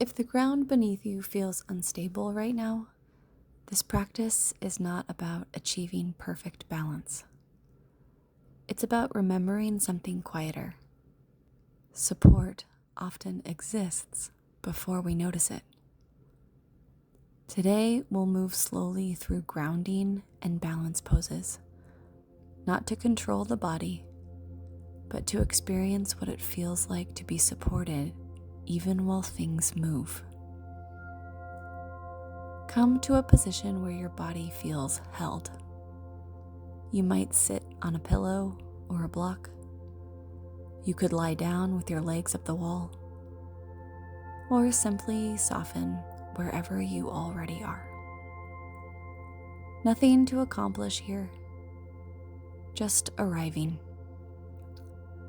If the ground beneath you feels unstable right now, this practice is not about achieving perfect balance. It's about remembering something quieter. Support often exists before we notice it. Today, we'll move slowly through grounding and balance poses, not to control the body, but to experience what it feels like to be supported even while things move. Come to a position where your body feels held. You might sit on a pillow or a block. You could lie down with your legs up the wall, or simply soften wherever you already are. Nothing to accomplish here, just arriving.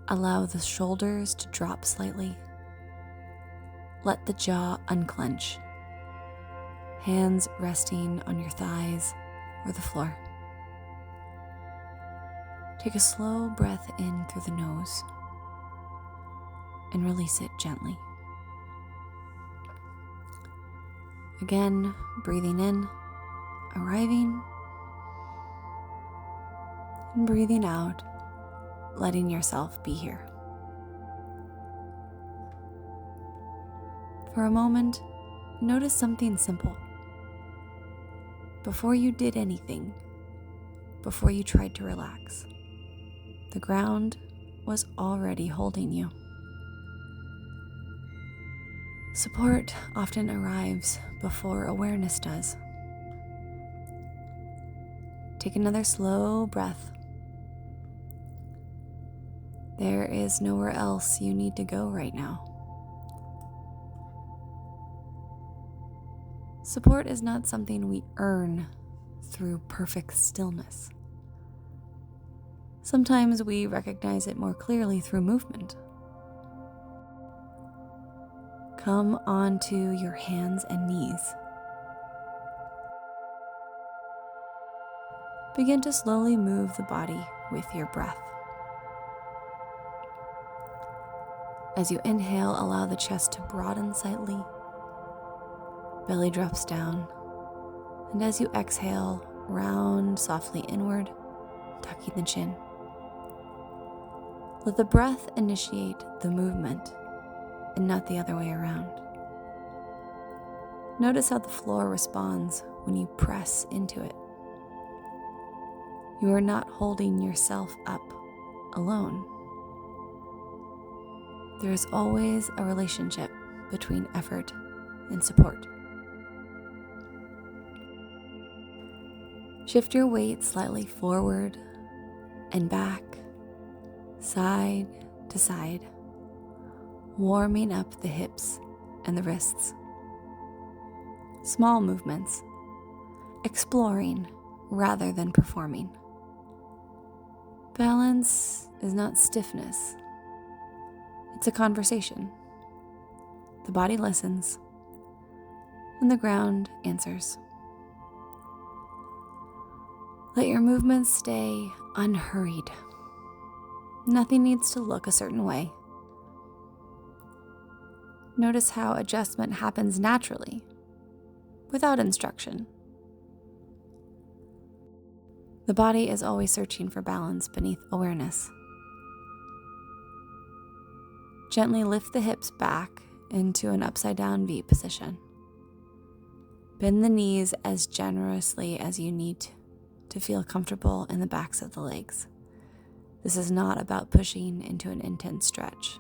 Allow the shoulders to drop slightly. Let the jaw unclench, hands resting on your thighs or the floor. Take a slow breath in through the nose and release it gently. Again, breathing in, arriving, and breathing out, letting yourself be here. For a moment, notice something simple. Before you did anything, before you tried to relax, the ground was already holding you. Support often arrives before awareness does. Take another slow breath. There is nowhere else you need to go right now. Support is not something we earn through perfect stillness. Sometimes we recognize it more clearly through movement. Come onto your hands and knees. Begin to slowly move the body with your breath. As you inhale, allow the chest to broaden slightly. Belly drops down. And as you exhale, round softly inward, tucking the chin. Let the breath initiate the movement and not the other way around. Notice how the floor responds when you press into it. You are not holding yourself up alone. There is always a relationship between effort and support. Shift your weight slightly forward and back, side to side, warming up the hips and the wrists. Small movements, exploring rather than performing. Balance is not stiffness. It's a conversation. The body listens, and the ground answers. Let your movements stay unhurried. Nothing needs to look a certain way. Notice how adjustment happens naturally, without instruction. The body is always searching for balance beneath awareness. Gently lift the hips back into an upside-down V position. Bend the knees as generously as you need to feel comfortable in the backs of the legs. This is not about pushing into an intense stretch.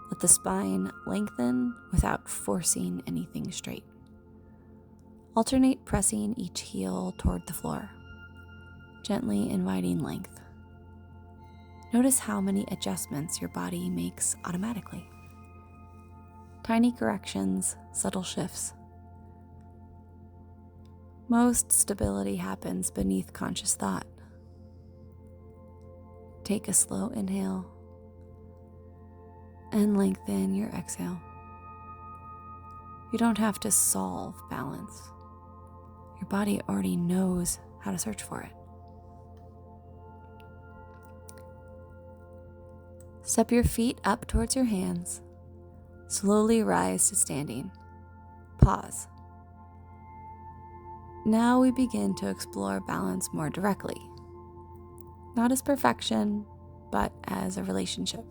Let the spine lengthen without forcing anything straight. Alternate pressing each heel toward the floor, gently inviting length. Notice how many adjustments your body makes automatically. Tiny corrections, subtle shifts. Most stability happens beneath conscious thought. Take a slow inhale and lengthen your exhale. You don't have to solve balance. Your body already knows how to search for it. Step your feet up towards your hands. Slowly rise to standing. Pause. Now we begin to explore balance more directly. Not as perfection, but as a relationship.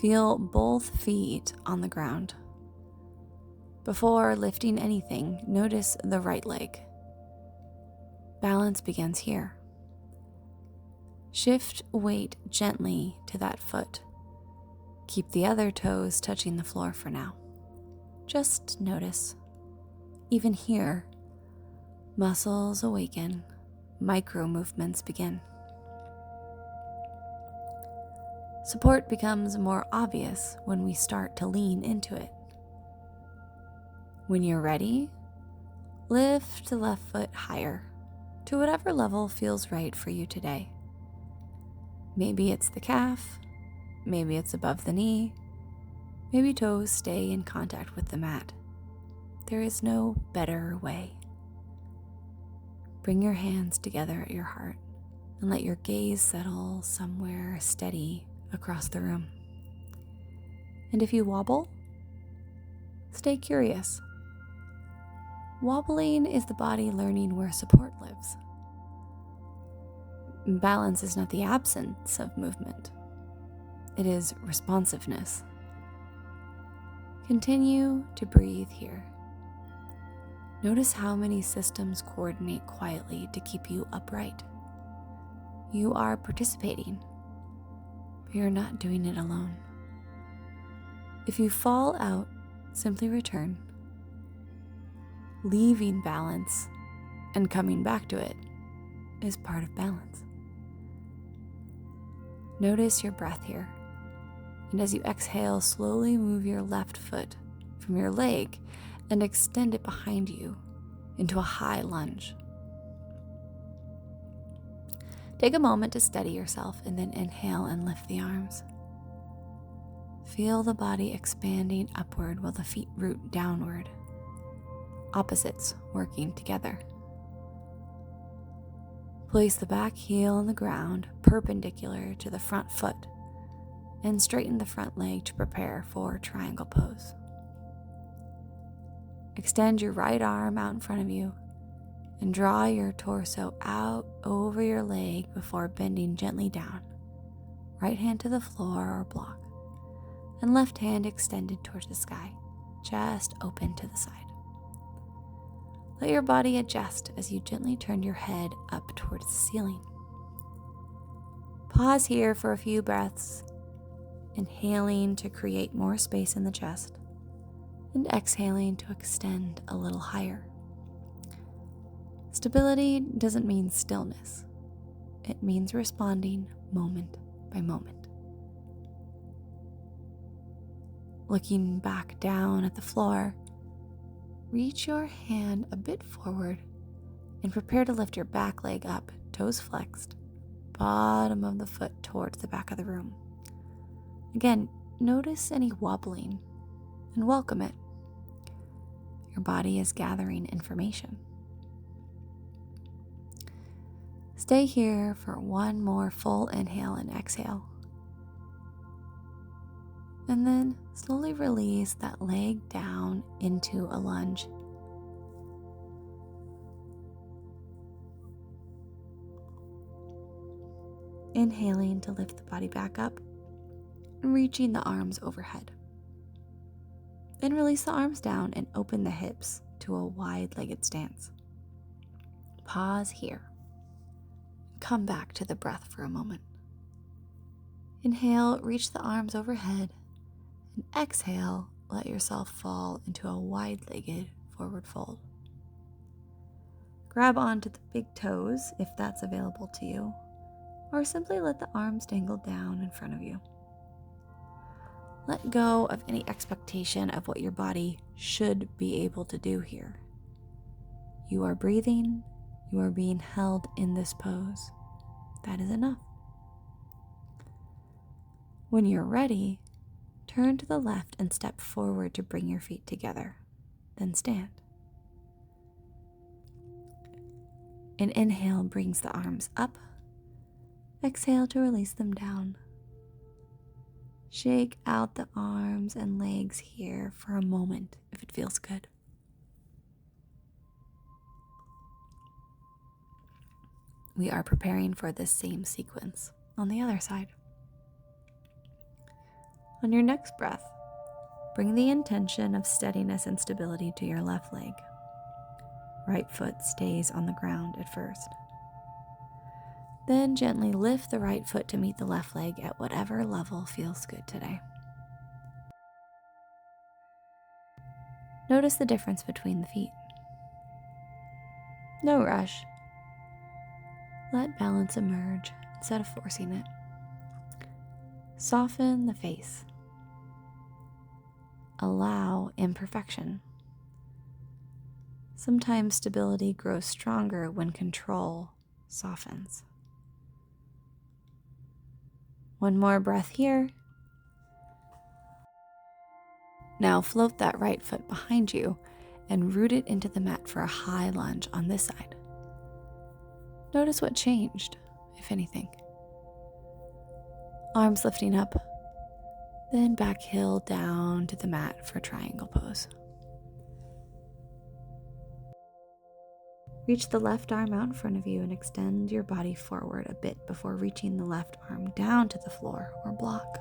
Feel both feet on the ground. Before lifting anything, notice the right leg. Balance begins here. Shift weight gently to that foot. Keep the other toes touching the floor for now. Just notice. Even here, muscles awaken, micro movements begin. Support becomes more obvious when we start to lean into it. When you're ready, lift the left foot higher to whatever level feels right for you today. Maybe it's the calf, maybe it's above the knee, maybe toes stay in contact with the mat. There is no better way. Bring your hands together at your heart and let your gaze settle somewhere steady across the room. And if you wobble, stay curious. Wobbling is the body learning where support lives. Balance is not the absence of movement. It is responsiveness. Continue to breathe here. Notice how many systems coordinate quietly to keep you upright. You are participating, but you're not doing it alone. If you fall out, simply return. Leaving balance and coming back to it is part of balance. Notice your breath here, and as you exhale, slowly move your left foot from your leg and extend it behind you into a high lunge. Take a moment to steady yourself and then inhale and lift the arms. Feel the body expanding upward while the feet root downward. Opposites working together. Place the back heel on the ground perpendicular to the front foot and straighten the front leg to prepare for triangle pose. Extend your right arm out in front of you and draw your torso out over your leg before bending gently down. Right hand to the floor or block, and left hand extended towards the sky, just open to the side. Let your body adjust as you gently turn your head up towards the ceiling. Pause here for a few breaths, inhaling to create more space in the chest, and exhaling to extend a little higher. Stability doesn't mean stillness. It means responding moment by moment. Looking back down at the floor, reach your hand a bit forward and prepare to lift your back leg up, toes flexed, bottom of the foot towards the back of the room. Again, notice any wobbling and welcome it. Your body is gathering information. Stay here for one more full inhale and exhale. And then slowly release that leg down into a lunge. Inhaling to lift the body back up and reaching the arms overhead. Then release the arms down and open the hips to a wide-legged stance. Pause here. Come back to the breath for a moment. Inhale, reach the arms overhead, and exhale, let yourself fall into a wide-legged forward fold. Grab onto the big toes if that's available to you, or simply let the arms dangle down in front of you. Let go of any expectation of what your body should be able to do here. You are breathing, you are being held in this pose. That is enough. When you're ready, turn to the left and step forward to bring your feet together. Then stand. An inhale brings the arms up. Exhale to release them down. Shake out the arms and legs here for a moment if it feels good. We are preparing for this same sequence on the other side. On your next breath, bring the intention of steadiness and stability to your left leg. Right foot stays on the ground at first. Then gently lift the right foot to meet the left leg at whatever level feels good today. Notice the difference between the feet. No rush. Let balance emerge instead of forcing it. Soften the face. Allow imperfection. Sometimes stability grows stronger when control softens. One more breath here. Now float that right foot behind you and root it into the mat for a high lunge on this side. Notice what changed, if anything. Arms lifting up, then back heel down to the mat for triangle pose. Reach the left arm out in front of you and extend your body forward a bit before reaching the left arm down to the floor or block.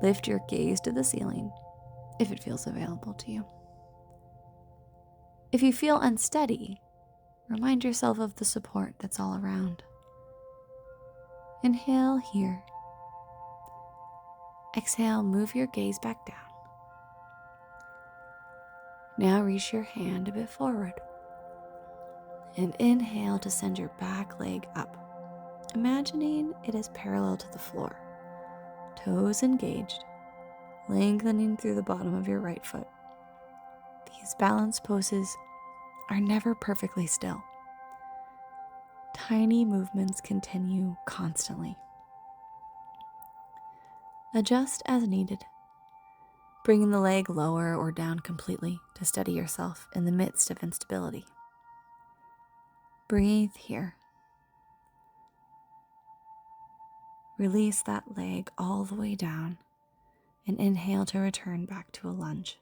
Lift your gaze to the ceiling if it feels available to you. If you feel unsteady, remind yourself of the support that's all around. Inhale here. Exhale, move your gaze back down. Now reach your hand a bit forward. And inhale to send your back leg up, imagining it is parallel to the floor. Toes engaged, lengthening through the bottom of your right foot. These balance poses are never perfectly still. Tiny movements continue constantly. Adjust as needed, bringing the leg lower or down completely to steady yourself in the midst of instability. Breathe here. Release that leg all the way down and inhale to return back to a lunge.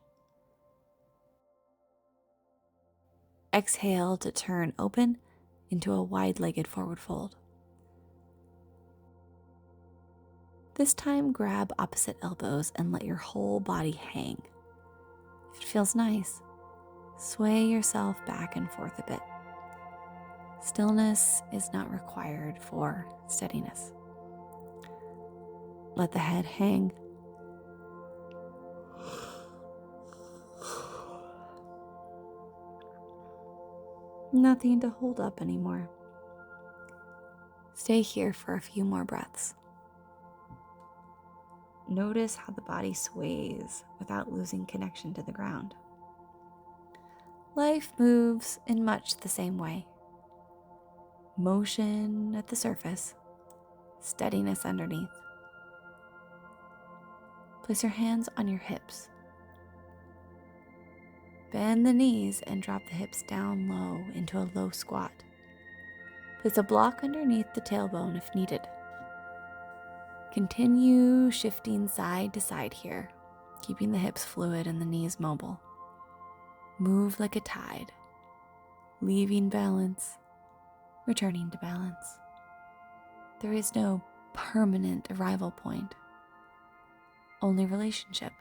Exhale to turn open into a wide-legged forward fold. This time, grab opposite elbows and let your whole body hang. If it feels nice, sway yourself back and forth a bit. Stillness is not required for steadiness. Let the head hang. Nothing to hold up anymore. Stay here for a few more breaths. Notice how the body sways without losing connection to the ground. Life moves in much the same way. Motion at the surface, steadiness underneath. Place your hands on your hips. Bend the knees and drop the hips down low into a low squat. Place a block underneath the tailbone if needed. Continue shifting side to side here, keeping the hips fluid and the knees mobile. Move like a tide, leaving balance, returning to balance. There is no permanent arrival point, only relationship.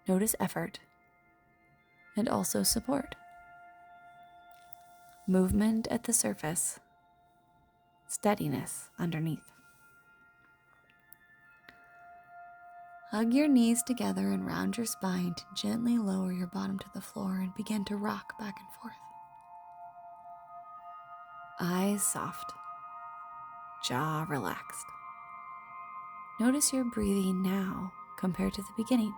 Notice effort and also support. Movement at the surface, steadiness underneath. Hug your knees together and round your spine to gently lower your bottom to the floor and begin to rock back and forth. Eyes soft, jaw relaxed. Notice your breathing now compared to the beginning.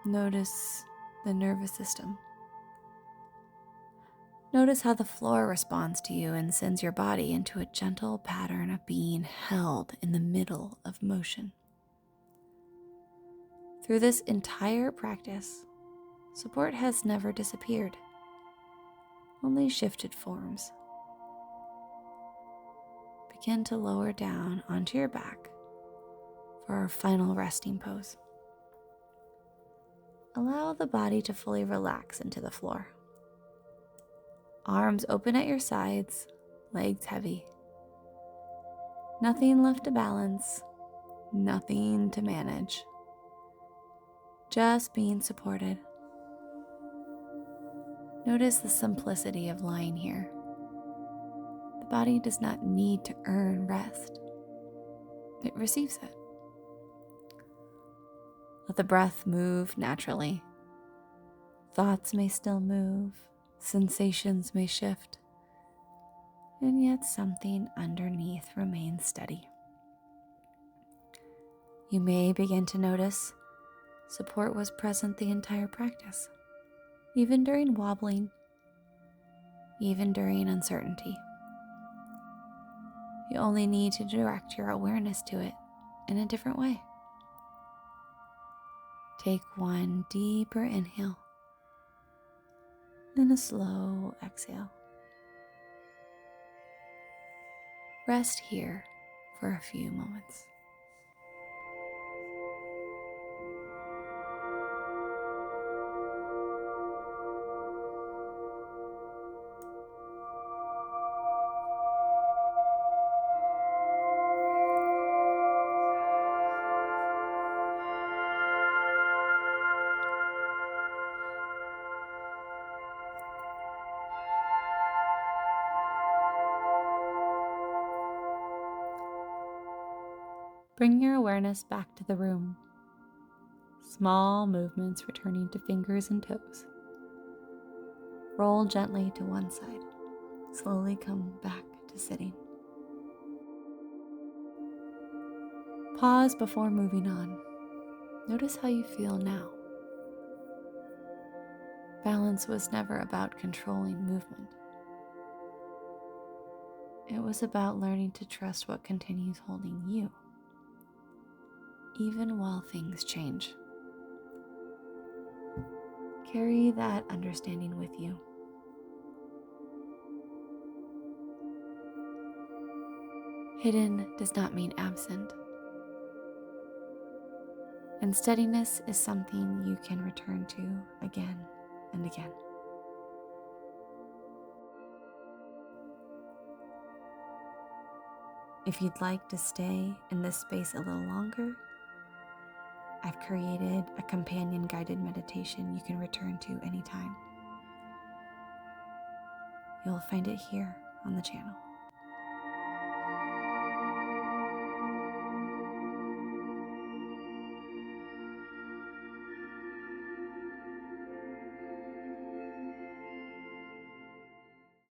Notice the nervous system. Notice how the floor responds to you and sends your body into a gentle pattern of being held in the middle of motion. Through this entire practice, support has never disappeared, only shifted forms. begin to lower down onto your back for our final resting pose. Allow the body to fully relax into the floor. Arms open at your sides, legs heavy. Nothing left to balance, nothing to manage. Just being supported. Notice the simplicity of lying here. The body does not need to earn rest. It receives it. Let the breath move naturally. Thoughts may still move, sensations may shift, and yet something underneath remains steady. You may begin to notice support was present the entire practice, even during wobbling, even during uncertainty. You only need to direct your awareness to it in a different way. Take one deeper inhale, then a slow exhale. Rest here for a few moments. Bring your awareness back to the room. Small movements returning to fingers and toes. Roll gently to one side. Slowly come back to sitting. Pause before moving on. Notice how you feel now. Balance was never about controlling movement. It was about learning to trust what continues holding you, even while things change. Carry that understanding with you. Hidden does not mean absent. And steadiness is something you can return to again and again. If you'd like to stay in this space a little longer, I've created a companion guided meditation you can return to anytime. You'll find it here on the channel.